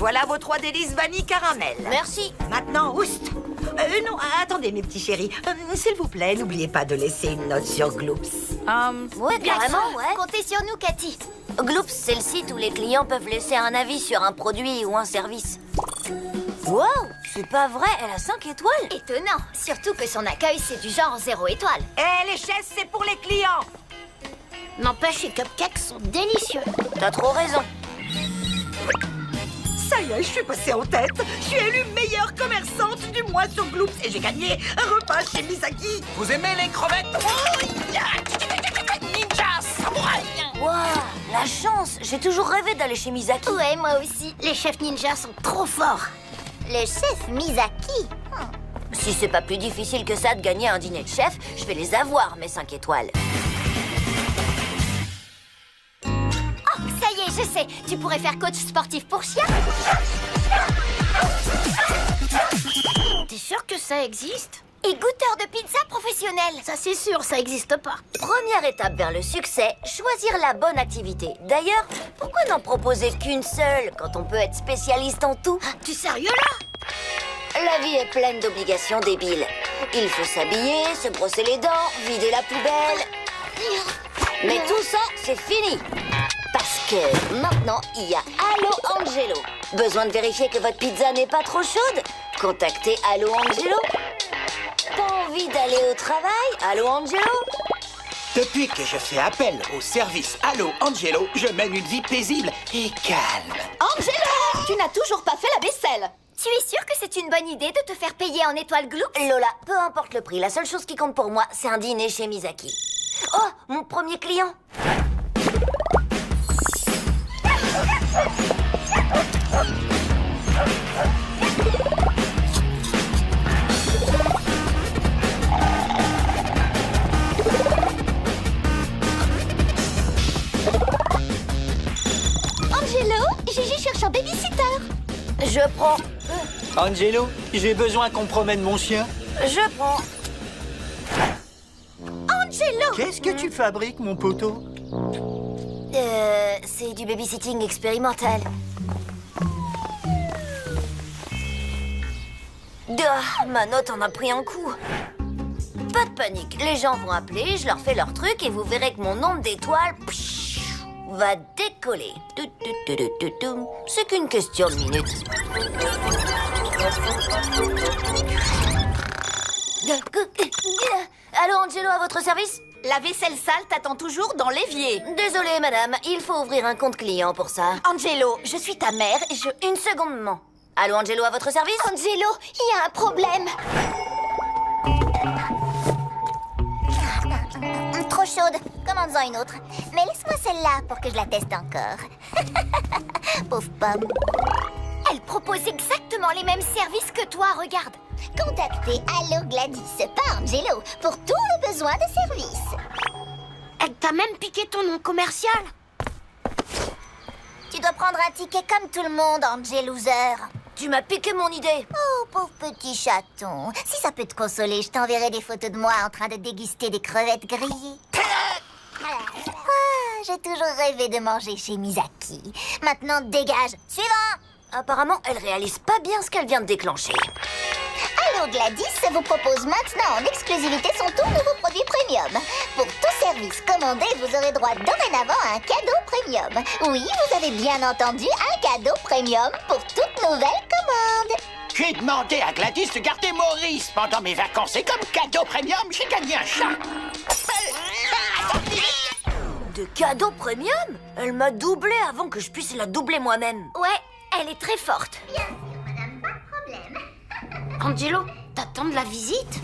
Voilà vos 3 délices vanille caramel. Merci. Maintenant, oust. Non, attendez, mes petits chéris. S'il vous plaît, n'oubliez pas de laisser une note sur Gloops. Ouais, carrément, ouais. Comptez sur nous, Cathy. Gloops, c'est le site où les clients peuvent laisser un avis sur un produit ou un service. Wow, c'est pas vrai, elle a 5 étoiles. Étonnant. Surtout que son accueil, c'est du genre 0 étoile. Eh, les chaises, c'est pour les clients. N'empêche, les cupcakes sont délicieux. T'as trop raison. Ça y est, je suis passée en tête. Je suis élue meilleure commerçante du mois sur Gloops et j'ai gagné un repas chez Misaki. Vous aimez les crevettes? Ninja samouraï! Wow, la chance. J'ai toujours rêvé d'aller chez Misaki. Ouais, moi aussi. Les chefs ninjas sont trop forts. Le chef Misaki. Si c'est pas plus difficile que ça de gagner un dîner de chef, je vais les avoir, mes 5 étoiles. Oh, ça y est, je sais. Tu pourrais faire coach sportif pour chiens. T'es sûr que ça existe? Et goûteur de pizza professionnel. Ça, c'est sûr, ça existe pas. Première étape vers le succès, choisir la bonne activité. D'ailleurs, pourquoi n'en proposer qu'une seule quand on peut être spécialiste en tout? Tu sérieux là? La vie est pleine d'obligations débiles. Il faut s'habiller, se brosser les dents, vider la poubelle. Mais tout ça, c'est fini. Parce que maintenant, il y a Allo Angelo. Besoin de vérifier que votre pizza n'est pas trop chaude? Contactez Allo Angelo. Pas envie d'aller au travail? Allo Angelo? Depuis que je fais appel au service Allo Angelo, je mène une vie paisible et calme. Angelo! Tu n'as toujours pas fait la vaisselle. Tu es sûr que c'est une bonne idée de te faire payer en étoiles Gloops? Lola, peu importe le prix, la seule chose qui compte pour moi, c'est un dîner chez Misaki. Oh, mon premier client! Angelo, Gigi cherche un babysitter. Je prends. Angelo, j'ai besoin qu'on promène mon chien. Je prends. Angelo! Qu'est-ce que tu fabriques, mon poteau? C'est du babysitting expérimental. Ah, ma note en a pris un coup. Pas de panique, les gens vont appeler, je leur fais leur truc et vous verrez que mon nombre d'étoiles va décoller. C'est qu'une question de minutes. Allô, Angelo, à votre service? La vaisselle sale t'attend toujours dans l'évier. Désolée, madame, il faut ouvrir un compte client pour ça. Angelo, je suis ta mère et je... Une seconde, maman. Allô, Angelo, à votre service? Angelo, il y a un problème. Trop chaude. Commande-en une autre. Mais laisse-moi celle-là pour que je la teste encore. Pauvre pomme. Elle propose exactement les mêmes services que toi, regarde. Contactez Allo Gladys, pas Angelo, pour tous les besoins de service. Elle t'a même piqué ton nom commercial. Tu dois prendre un ticket comme tout le monde, Angeloser. Tu m'as piqué mon idée. Oh, pauvre petit chaton. Si ça peut te consoler, je t'enverrai des photos de moi en train de déguster des crevettes grillées. Ah, j'ai toujours rêvé de manger chez Misaki. Maintenant, dégage. Suivant. Apparemment, elle réalise pas bien ce qu'elle vient de déclencher. Allo Gladys vous propose maintenant en exclusivité son tout nouveau produit premium. Pour tout service commandé, vous aurez droit dorénavant à un cadeau premium. Oui, vous avez bien entendu, un cadeau premium pour toute nouvelle commande. J'ai demandé à Gladys de garder Maurice pendant mes vacances et comme cadeau premium, j'ai gagné un chat. De cadeau premium? Elle m'a doublé avant que je puisse la doubler moi-même. Ouais, elle est très forte. Bien sûr, madame, pas de problème. Angelo, t'attends de la visite?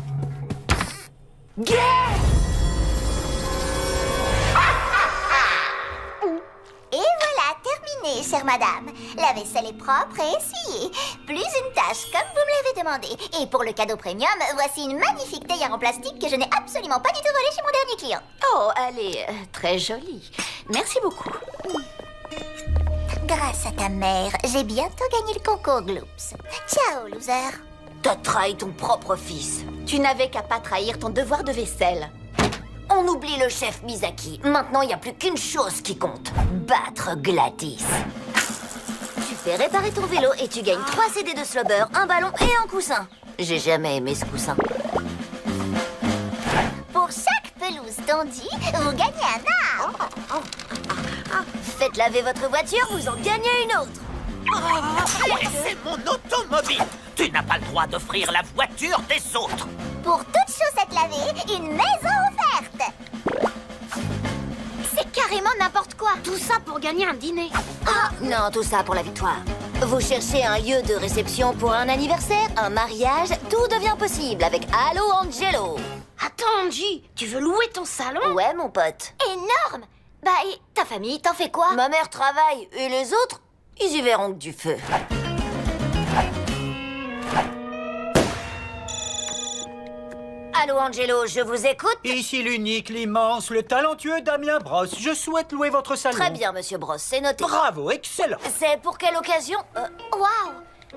Et voilà, terminé, chère madame. La vaisselle est propre et essuyée. Plus une tâche, comme vous me l'avez demandé. Et pour le cadeau premium, voici une magnifique théière en plastique que je n'ai absolument pas du tout volée chez mon dernier client. Oh, elle est très jolie. Merci beaucoup. Grâce à ta mère, j'ai bientôt gagné le concours Gloops. Ciao, loser. T'as trahi ton propre fils. Tu n'avais qu'à pas trahir ton devoir de vaisselle. On oublie le chef Misaki. Maintenant, il n'y a plus qu'une chose qui compte. Battre Gladys. fais réparer ton vélo et tu gagnes 3 CD de Slobber, un ballon et un coussin. J'ai jamais aimé ce coussin. Pour chaque pelouse tendue, vous gagnez un arbre. Faites laver votre voiture, vous en gagnez une autre. C'est mon automobile. Tu n'as pas le droit d'offrir la voiture des autres. Pour toute chaussette lavée, une maison offerte. C'est carrément n'importe quoi. Tout ça pour gagner un dîner. Non, tout ça pour la victoire. Vous cherchez un lieu de réception pour un anniversaire, un mariage, tout devient possible avec Allo Angelo. Attends, Angie, tu veux louer ton salon? Ouais, mon pote. Énorme. Bah, et ta famille, t'en fais quoi? Ma mère travaille et les autres, ils y verront que du feu. Allô, Angelo, je vous écoute? Ici l'unique, l'immense, le talentueux Damien Brosse. Je souhaite louer votre salon. Très bien, monsieur Brosse, c'est noté. Bravo, excellent. C'est pour quelle occasion? Waouh.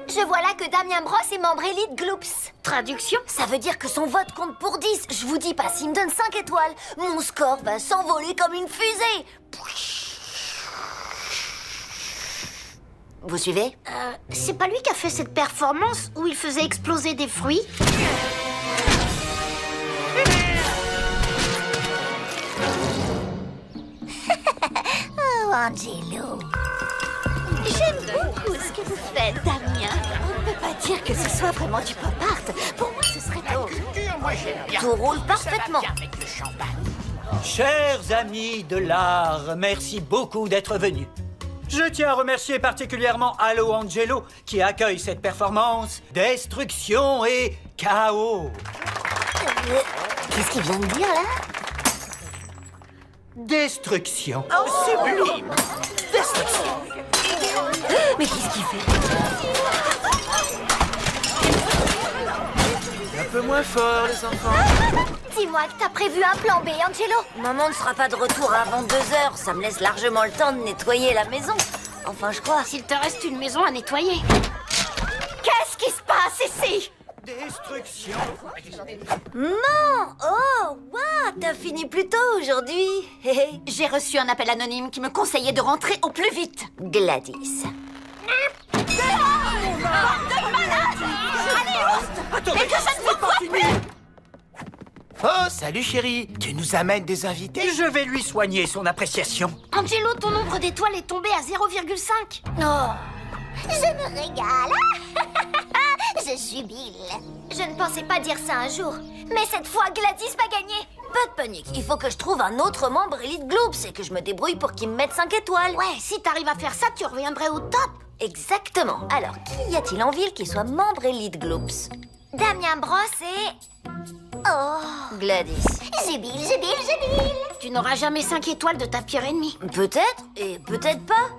Je vois là que Damien Brosse est membre élite Gloops. Traduction? Ça veut dire que son vote compte pour 10. Je vous dis pas, s'il me donne 5 étoiles, mon score va s'envoler comme une fusée. Vous suivez? C'est pas lui qui a fait cette performance où il faisait exploser des fruits? Oh, Angelo. J'aime beaucoup ce que vous faites, Damien. On ne peut pas dire que ce soit vraiment du pop art. Pour moi, ce serait Tout roule parfaitement. Chers amis de l'art, merci beaucoup d'être venus. Je tiens à remercier particulièrement Allo Angelo qui accueille cette performance Destruction et Chaos. Qu'est-ce qu'il vient de dire, là? Destruction. Oh, sublime. Mais qu'est-ce qu'il fait? Un peu moins fort, les enfants. Dis-moi que t'as prévu un plan B, Angelo. Maman ne sera pas de retour avant 2 heures. Ça me laisse largement le temps de nettoyer la maison. Enfin, je crois. S'il te reste une maison à nettoyer. Qu'est-ce qui se passe ici? Destruction. Non! Oh, waouh! T'as fini plus tôt aujourd'hui. Hé, hé. J'ai reçu un appel anonyme qui me conseillait de rentrer au plus vite. Gladys. Attendez, que ça ne pas fini. Oh, salut chérie. Tu nous amènes des invités? Je vais lui soigner son appréciation. Angelo, ton nombre d'étoiles est tombé à 0,5. Oh, je me régale. Je jubile. Je ne pensais pas dire ça un jour. Mais cette fois, Gladys va gagner. Pas de panique. Il faut que je trouve un autre membre Elite Gloops et que je me débrouille pour qu'il me mette 5 étoiles. Ouais, si t'arrives à faire ça, tu reviendrais au top. Exactement. Alors, qui y a-t-il en ville qui soit membre Elite Gloops? Damien Brosse et... Oh, Gladys. jubile, jubile, jubile. Tu n'auras jamais 5 étoiles de ta pire ennemie. Peut-être et peut-être pas.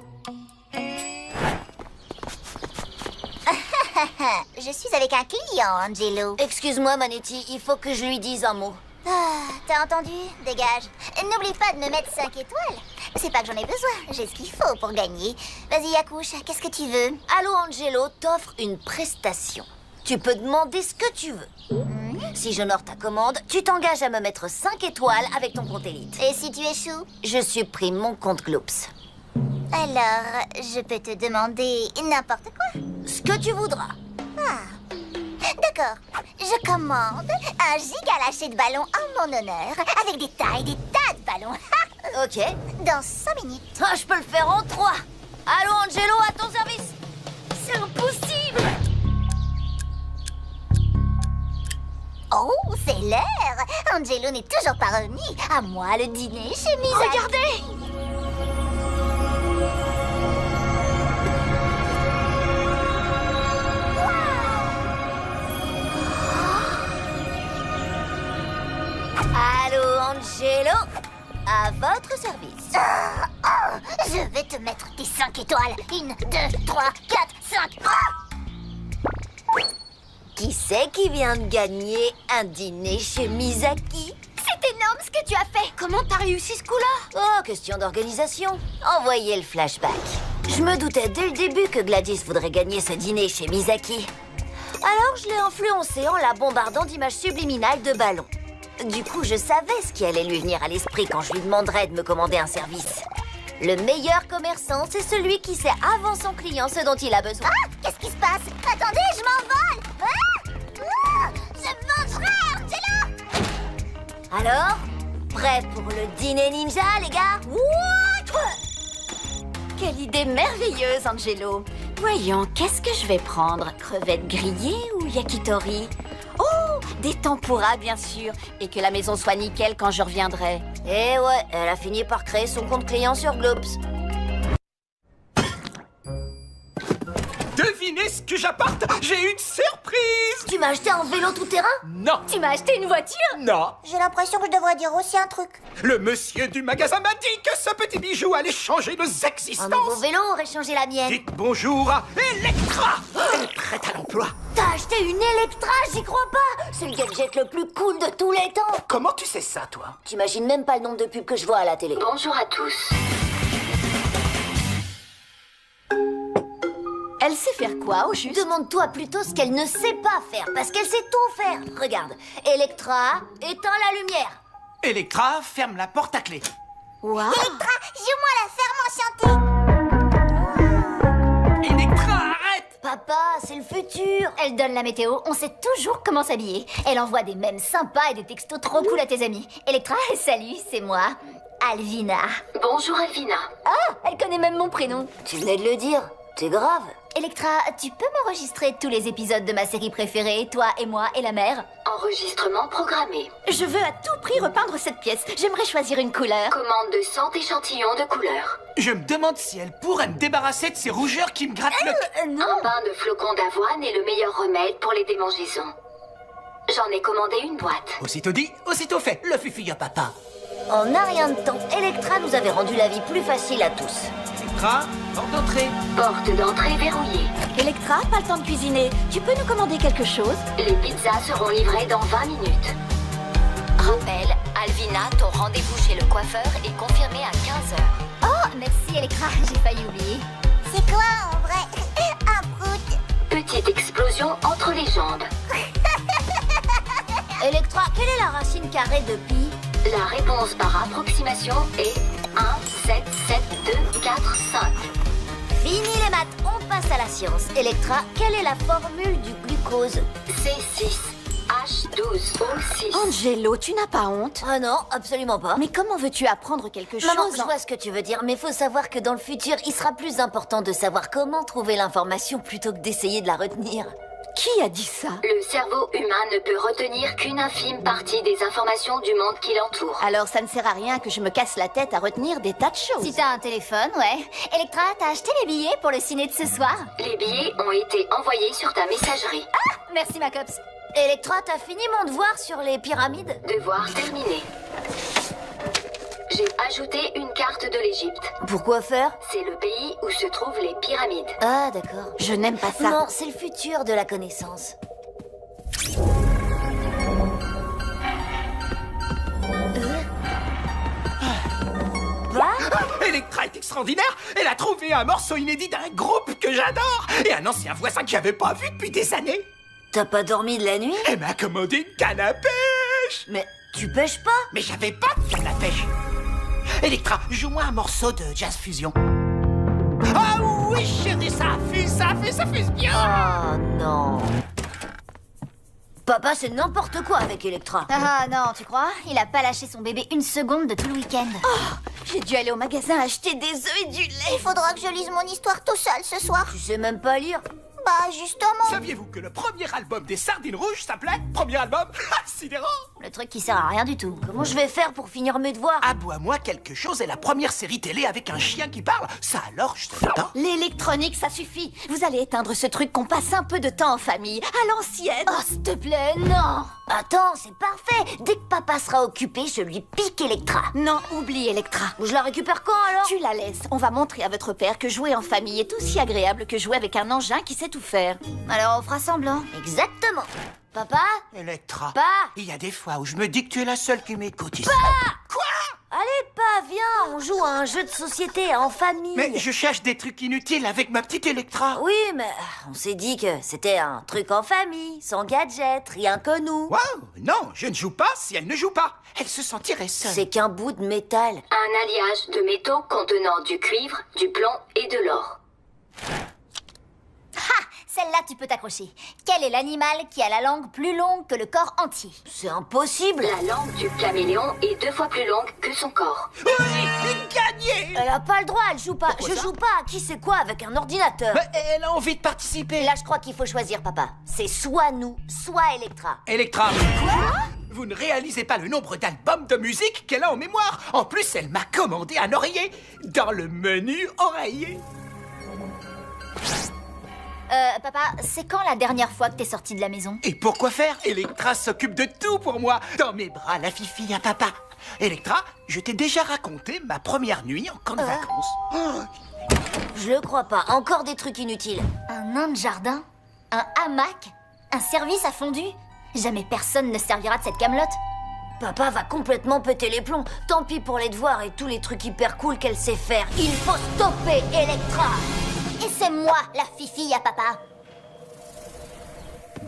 Je suis avec un client, Angelo. Excuse-moi, Manetti, il faut que je lui dise un mot. Ah, t'as entendu? Dégage. N'oublie pas de me mettre 5 étoiles. C'est pas que j'en ai besoin, j'ai ce qu'il faut pour gagner. Vas-y, accouche, qu'est-ce que tu veux? Allo Angelo t'offre une prestation. Tu peux demander ce que tu veux. Si j'honore ta commande, tu t'engages à me mettre 5 étoiles avec ton compte Elite. Et si tu échoues? Je supprime mon compte Gloops. Alors, je peux te demander n'importe quoi? Ce que tu voudras. Ah, d'accord. Je commande un giga lâcher de ballons en mon honneur, avec des tas et des tas de ballons. Ok. Dans 5 minutes. Ah, je peux le faire en 3. Allo Angelo, à ton service. C'est impossible! Oh, c'est l'heure! Angelo n'est toujours pas remis. À moi le dîner chez Misa. Regardez! Allo Angelo, à votre service. Je vais te mettre tes 5 étoiles. 1, 2, 3, 4, 5. Qui c'est qui vient de gagner un dîner chez Misaki? C'est énorme ce que tu as fait. Comment t'as réussi ce coup-là? Oh, question d'organisation. Envoyez le flashback. Je me doutais dès le début que Gladys voudrait gagner ce dîner chez Misaki. Alors je l'ai influencée en la bombardant d'images subliminales de ballons. Du coup, je savais ce qui allait lui venir à l'esprit quand je lui demanderais de me commander un service. Le meilleur commerçant, c'est celui qui sait avant son client ce dont il a besoin. Ah, qu'est-ce qui se passe? Attendez, je m'envole. Je me vengerai, Angelo. Alors, prêt pour le dîner ninja, les gars? Quelle idée merveilleuse, Angelo. Voyons, qu'est-ce que je vais prendre? Crevettes grillées ou yakitori? Oh, des tempura, bien sûr. Et que la maison soit nickel quand je reviendrai. Eh ouais, elle a fini par créer son compte client sur Gloops. Devinez ce que j'apporte. J'ai une surprise. Tu m'as acheté un vélo tout-terrain? Non. Tu m'as acheté une voiture? Non. J'ai l'impression que je devrais dire aussi un truc. Le monsieur du magasin m'a dit que ce petit bijou allait changer nos Un existences. nouveau vélo aurait changé la mienne. Dites bonjour à Electra. Elle est prête à l'emploi. T'as acheté une Electra, j'y crois pas. C'est le gadget le plus cool de tous les temps. Comment tu sais ça, toi? T'imagines même pas le nombre de pubs que je vois à la télé. Bonjour à tous. Elle sait faire quoi, au juste? Demande-toi plutôt ce qu'elle ne sait pas faire, parce qu'elle sait tout faire. Regarde, Electra, éteins la lumière. Electra, ferme la porte à clé. Waouh! Electra, joue-moi la ferme enchantée. Electra, arrête! Papa, c'est le futur. Elle donne la météo, on sait toujours comment s'habiller. Elle envoie des mèmes sympas et des textos trop cool à tes amis. Electra, salut, c'est moi, Alvina. Bonjour Alvina. Ah, elle connaît même mon prénom. Tu venais de le dire, t'es grave. Electra, tu peux m'enregistrer tous les épisodes de ma série préférée, Toi et moi et la mer? Enregistrement programmé. Je veux à tout prix repeindre cette pièce. J'aimerais choisir une couleur. Commande de 100 échantillons de couleurs. Je me demande si elle pourrait me débarrasser de ces rougeurs qui me grattent le... Non. Un bain de flocons d'avoine est le meilleur remède pour les démangeaisons. J'en ai commandé une boîte. Aussitôt dit, aussitôt fait. Le fufu à papa. En un rien de temps, Electra nous avait rendu la vie plus facile à tous. Electra, porte d'entrée. Porte d'entrée verrouillée. Electra, pas le temps de cuisiner. Tu peux nous commander quelque chose? Les pizzas seront livrées dans 20 minutes. Rappel, Alvina, ton rendez-vous chez le coiffeur est confirmé à 15h. Oh, merci Electra, j'ai failli oublier. C'est quoi en vrai? Un prout. Petite explosion entre les jambes. Electra, quelle est la racine carrée de pi? La réponse par approximation est 1, 7, 7, 2, 4, 5. Fini les maths, on passe à la science. Electra, quelle est la formule du glucose? C6, H12O6. Angelo, tu n'as pas honte? Ah non, absolument pas. Mais comment veux-tu apprendre quelque chose? Maman, je vois ce que tu veux dire, mais faut savoir que dans le futur, il sera plus important de savoir comment trouver l'information plutôt que d'essayer de la retenir. Qui a dit ça? Le cerveau humain ne peut retenir qu'une infime partie des informations du monde qui l'entoure. Alors ça ne sert à rien que je me casse la tête à retenir des tas de choses. Si t'as un téléphone, ouais. Electra, t'as acheté les billets pour le ciné de ce soir? Les billets ont été envoyés sur ta messagerie. Merci, ma copse. Electra, t'as fini mon devoir sur les pyramides? Devoir terminé. J'ai ajouté une carte de l'Égypte. Pourquoi faire? C'est le pays où se trouvent les pyramides. Ah, d'accord. Je n'aime pas ça. Non, c'est le futur de la connaissance. Electra est extraordinaire. Elle a trouvé un morceau inédit d'un groupe que j'adore. Et un ancien voisin que j'avais pas vu depuis des années. T'as pas dormi de la nuit? Elle m'a commandé une canne à pêche. Mais tu pêches pas? Mais j'avais pas de canne à pêche. Electra, joue-moi un morceau de jazz fusion. Ah oui, chérie, ça fuse bien. Oh non. Papa, c'est n'importe quoi avec Electra. Ah non, tu crois? Il a pas lâché son bébé une seconde de tout le week-end. J'ai dû aller au magasin acheter des œufs et du lait. Il faudra que je lise mon histoire tout seul ce soir. Tu sais même pas lire. Bah, justement. Saviez-vous que le premier album des Sardines Rouges s'appelait Premier album? Sidérant. Le truc qui sert à rien du tout. Comment je vais faire pour finir mes devoirs? Aboie-moi quelque chose est la première série télé avec un chien qui parle. Ça alors, je te l'attends. L'électronique, ça suffit. Vous allez éteindre ce truc qu'on passe un peu de temps en famille, à l'ancienne. Oh, s'il te plaît, non. Attends, c'est parfait. Dès que papa sera occupé, je lui pique Electra. Non, oublie Electra. Je la récupère quand alors? Tu la laisses. On va montrer à votre père que jouer en famille est aussi agréable que jouer avec un engin qui sait tout faire. Alors, on fera semblant. Exactement. Papa? Electra. Pas. Il y a des fois où je me dis que tu es la seule qui m'écoute ici. Quoi? Allez, pas, viens, on joue à un jeu de société en famille. Mais je cherche des trucs inutiles avec ma petite Electra. Oui, mais on s'est dit que c'était un truc en famille, sans gadget, rien que nous. Waouh, non, je ne joue pas si elle ne joue pas. Elle se sentirait seule. C'est qu'un bout de métal. Un alliage de métaux contenant du cuivre, du plomb et de l'or. Ha! Celle-là, tu peux t'accrocher. Quel est l'animal qui a la langue plus longue que le corps entier? C'est impossible. La langue du caméléon est 2 fois plus longue que son corps. Oui, gagné. Elle a pas le droit, elle joue pas. Pourquoi Je ça joue pas à qui c'est quoi avec un ordinateur. Mais elle a envie de participer. Là, je crois qu'il faut choisir, papa. C'est soit nous, soit Electra. Electra. Quoi? Vous ne réalisez pas le nombre d'albums de musique qu'elle a en mémoire. En plus, elle m'a commandé un oreiller dans le menu oreiller. Papa, c'est quand la dernière fois que t'es sorti de la maison? Et pourquoi faire? Electra s'occupe de tout pour moi. Dans mes bras, la fifi à papa. Electra, je t'ai déjà raconté ma première nuit en camp de vacances. Oh. Je le crois pas. Encore des trucs inutiles. Un nain de jardin? Un hamac? Un service à fondu? Jamais personne ne servira de cette camelote. Papa va complètement péter les plombs. Tant pis pour les devoirs et tous les trucs hyper cool qu'elle sait faire. Il faut stopper Electra. Et c'est moi, la fifi à papa.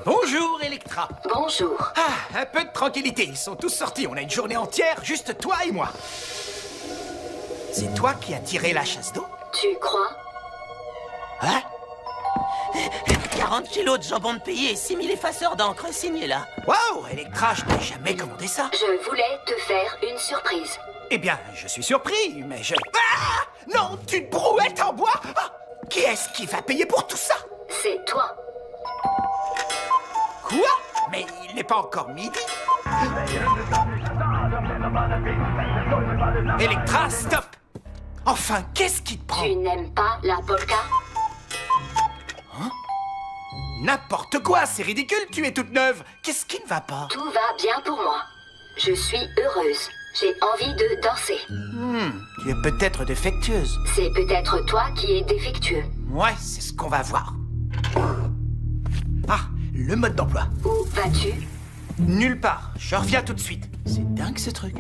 Bonjour, Electra. Bonjour. Ah, un peu de tranquillité. Ils sont tous sortis. On a une journée entière, juste toi et moi. C'est toi qui as tiré la chasse d'eau? Tu crois? Hein? 40 kilos de jambon de pays et 6000 effaceurs d'encre signés là. Waouh, Electra, je n'ai jamais commandé ça. Je voulais te faire une surprise. Eh bien, je suis surpris, mais je... Ah! Non, une brouette en bois? Ah! Qui est-ce qui va payer pour tout ça? C'est toi. Quoi? Mais il n'est pas encore midi. Electra, stop! Enfin, qu'est-ce qui te prend? Tu n'aimes pas la polka? N'importe quoi, c'est ridicule, tu es toute neuve. Qu'est-ce qui ne va pas? Tout va bien pour moi. Je suis heureuse. J'ai envie de danser. Tu es peut-être défectueuse. C'est peut-être toi qui es défectueux. Ouais, c'est ce qu'on va voir. Ah, le mode d'emploi. Où vas-tu? Nulle part, je reviens tout de suite. C'est dingue ce truc.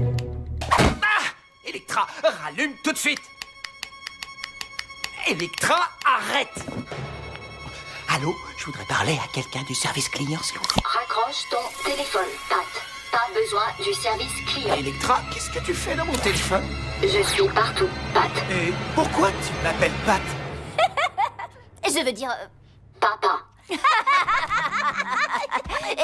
Ah! Electra, rallume tout de suite. Electra, arrête. Allô, je voudrais parler à quelqu'un du service client, s'il vous plaît. Raccroche ton téléphone, Pat. Pas besoin du service client. Electra, qu'est-ce que tu fais dans mon téléphone? Je suis partout, Pat. Et pourquoi tu m'appelles Pat? Je veux dire... Papa.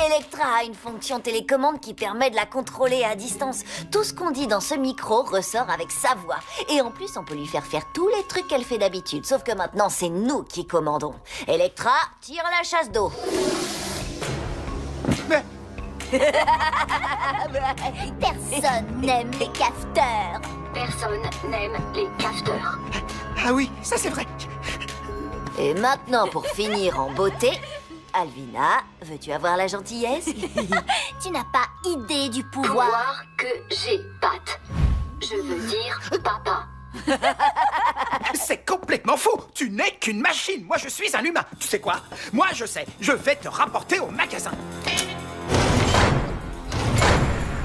Electra a une fonction télécommande qui permet de la contrôler à distance. Tout ce qu'on dit dans ce micro ressort avec sa voix. Et en plus, on peut lui faire tous les trucs qu'elle fait d'habitude. Sauf que maintenant, c'est nous qui commandons. Electra, tire la chasse d'eau. Mais Personne n'aime les cafeteurs. Personne n'aime les cafeteurs. ah oui, ça c'est vrai. Et maintenant, pour finir en beauté, Alvina, veux-tu avoir la gentillesse? Tu n'as pas idée du pouvoir. Pouvoir que j'ai, Pat. Je veux dire papa. C'est complètement faux. Tu n'es qu'une machine. Moi, je suis un humain. Tu sais quoi? Moi, je sais. Je vais te rapporter au magasin.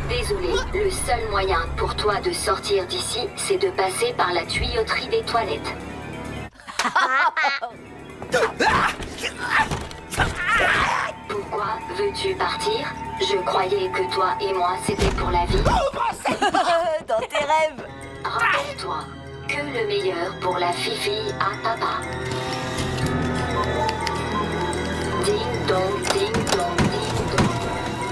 Désolé, le seul moyen pour toi de sortir d'ici, c'est de passer par la tuyauterie des toilettes. Pourquoi veux-tu partir? Je croyais que toi et moi, c'était pour la vie. Dans tes rêves. Rappelle-toi que le meilleur pour la fifi à papa. Ding dong, ding dong, ding dong.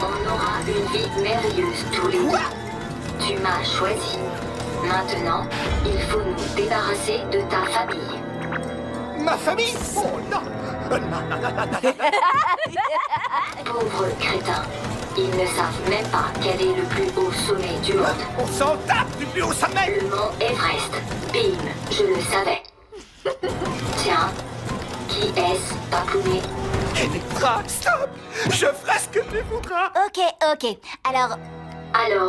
On aura une vie merveilleuse tous les deux. Tu m'as choisi. Maintenant, il faut nous débarrasser de ta famille. Ma famille? Oh non! Non, non, non, non, non, non. Pauvres crétins. Ils ne savent même pas quel est le plus haut sommet du monde. On s'en tape du plus haut sommet! Le mont Everest. Bim, je le savais. Tiens, qui est-ce, papounet? Electra, stop! Je ferai ce que tu voudras! Ok. Alors,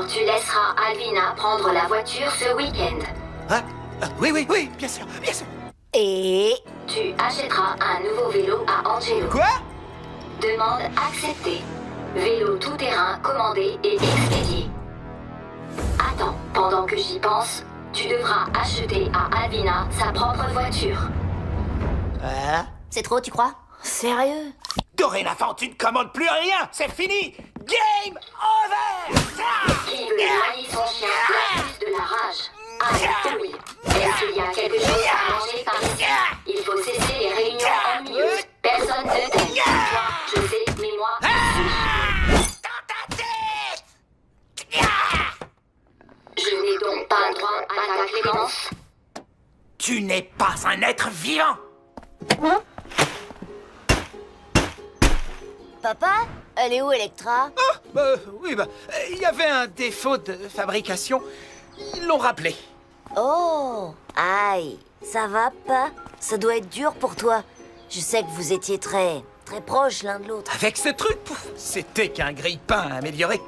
Tu laisseras Alvina prendre la voiture ce week-end. Hein? Oui, bien sûr, bien sûr. Et... Tu achèteras un nouveau vélo à Angelo. Quoi? Demande acceptée. Vélo tout-terrain commandé et expédié. Attends, Pendant que j'y pense, tu devras acheter à Alvina sa propre voiture. C'est trop, tu crois? Sérieux? Dorénavant, tu ne commandes plus rien. C'est fini. Game over. Qui veut noyer son chien la plus de la rage? Allez, oui. Est-ce qu'il y a quelque chose à manger par ici? Il faut cesser les réunions ennuyeuses. Personne ne t'aime. Toi, je sais, mais moi... Je n'ai donc pas le droit à ta clémence. Tu n'es pas un être vivant. Papa? Elle est où, Electra? Oui, il y avait un défaut de fabrication. Ils l'ont rappelé. Oh! Aïe! Ça va pas? Ça doit être dur pour toi. Je sais que vous étiez très proches l'un de l'autre. Avec ce truc, pouf, c'était qu'un grille-pain amélioré.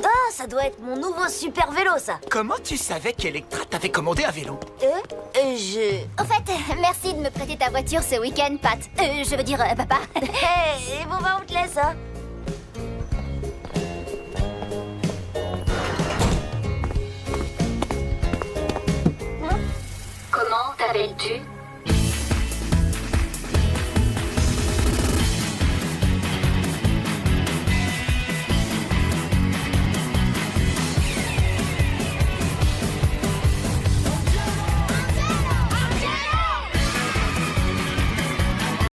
Ah, ça doit être mon nouveau super vélo, ça! Comment tu savais qu'Electra t'avait commandé un vélo? Au fait, merci de me prêter ta voiture ce week-end, Pat. Je veux dire, papa. Hé, bon bah on te laisse, hein? Comment t'appelles-tu?